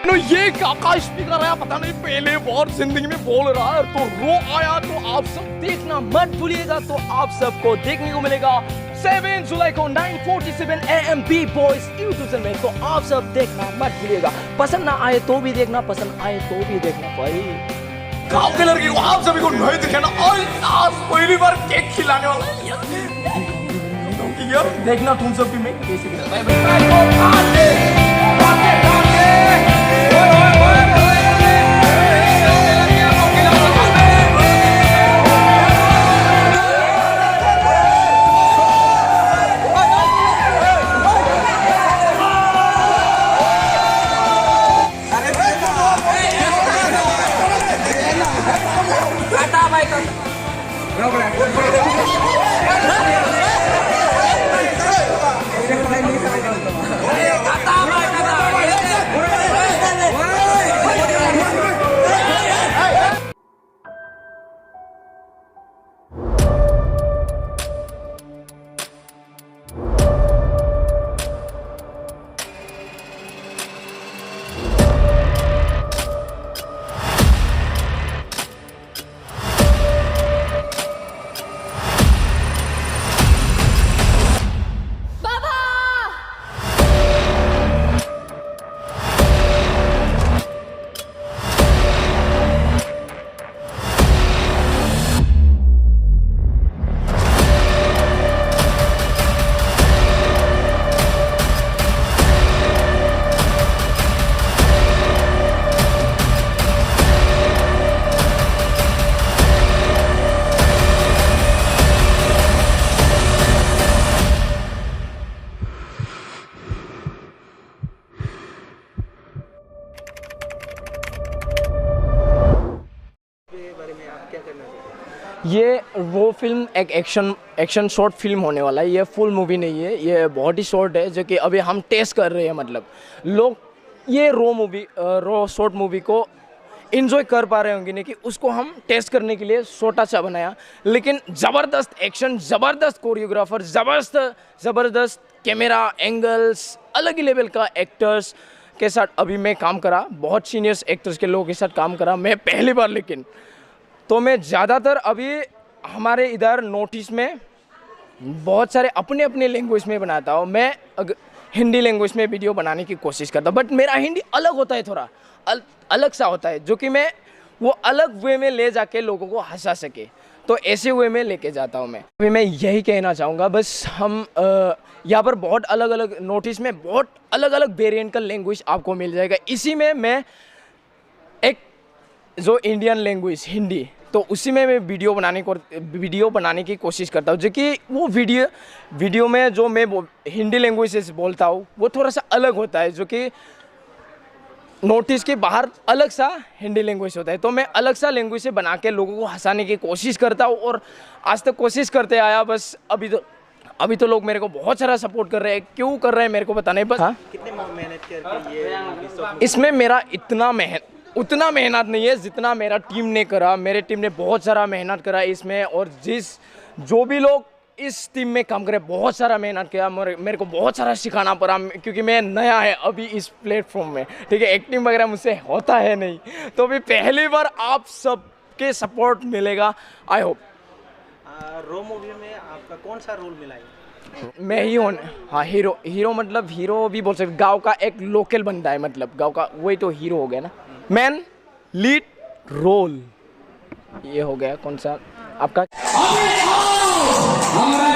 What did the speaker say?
ये काका स्पीकर है, पता नहीं पहले बार जिंदगी में बोल रहा है तो रो आया। तो आप सब देखना मत भूलिएगा। तो आप सबको देखने को मिलेगा 7 जुलाई को 9:47 AM big boys YouTube channel में। तो आप सब देखना मत भूलिएगा। पसंद ना आए तो भी देखना, पसंद आए तो भी देखना भाई। गाँव के लड़के को आप सभी को नहीं दिखाना और आज पहली बार केक खिलाने वाला है यार। देखना तुम सब भी मैं कैसे ये वो फिल्म एक एक्शन शॉर्ट फिल्म होने वाला है। ये फुल मूवी नहीं है, ये बहुत ही शॉर्ट है जो कि अभी हम टेस्ट कर रहे हैं। मतलब लोग ये रो शॉर्ट मूवी को इन्जॉय कर पा रहे होंगे नहीं कि उसको हम टेस्ट करने के लिए छोटा सा बनाया। लेकिन ज़बरदस्त एक्शन, ज़बरदस्त कोरियोग्राफर, ज़बरदस्त कैमरा एंगल्स, अलग ही लेवल का एक्टर्स के साथ अभी मैं काम करा। बहुत सीनियर्स एक्टर्स के लोगों के साथ काम करा मैं पहली बार। लेकिन तो मैं ज़्यादातर अभी हमारे इधर नोटिस में बहुत सारे अपने अपने लैंग्वेज में बनाता हूँ। मैं हिंदी लैंग्वेज में वीडियो बनाने की कोशिश करता हूँ, बट मेरा हिंदी अलग होता है, थोड़ा अलग सा होता है, जो कि मैं वो अलग वे में ले जाके लोगों को हंसा सके। तो ऐसे वे में लेके जाता हूँ मैं। अभी मैं यही कहना चाहूँगा, बस हम यहाँ पर बहुत अलग अलग नोटिस में बहुत अलग अलग वेरिएंट का लैंग्वेज आपको मिल जाएगा। इसी में मैं एक जो इंडियन लैंग्वेज हिंदी, तो उसी में मैं वीडियो बनाने की कोशिश करता हूँ, जो कि वो वीडियो में जो मैं हिंदी लैंग्वेज से बोलता हूँ वो थोड़ा सा अलग होता है, जो कि नोटिस के बाहर अलग सा हिंदी लैंग्वेज होता है। तो मैं अलग सा लैंग्वेज से बना के लोगों को हंसाने की कोशिश करता हूँ और आज तक कोशिश करते आया। बस अभी तो लोग मेरे को बहुत सारा सपोर्ट कर रहे हैं। क्यों कर रहे हैं मेरे को पता नहीं। बस हाँ, कितने मेहनत करके ये इसमें मेरा उतना मेहनत नहीं है जितना मेरा टीम ने करा। मेरे टीम ने बहुत सारा मेहनत करा इसमें, और जो भी लोग इस टीम में काम करे बहुत सारा मेहनत किया। मेरे को बहुत सारा सिखाना पड़ा, क्योंकि मैं नया है अभी इस प्लेटफॉर्म में, ठीक है। एक्टिंग वगैरह मुझसे होता है नहीं, तो अभी पहली बार आप सबके सपोर्ट मिलेगा, आई होप। रो मूवी में आपका कौन सा रोल मिला है? मैं ही हूँ, हाँ, हीरो मतलब हीरो भी बोल सकते, गाँव का एक लोकल बनता है, मतलब गाँव का, वही तो हीरो हो गया ना। मैन लीड रोल ये हो गया। कौन सा आपका? हमारा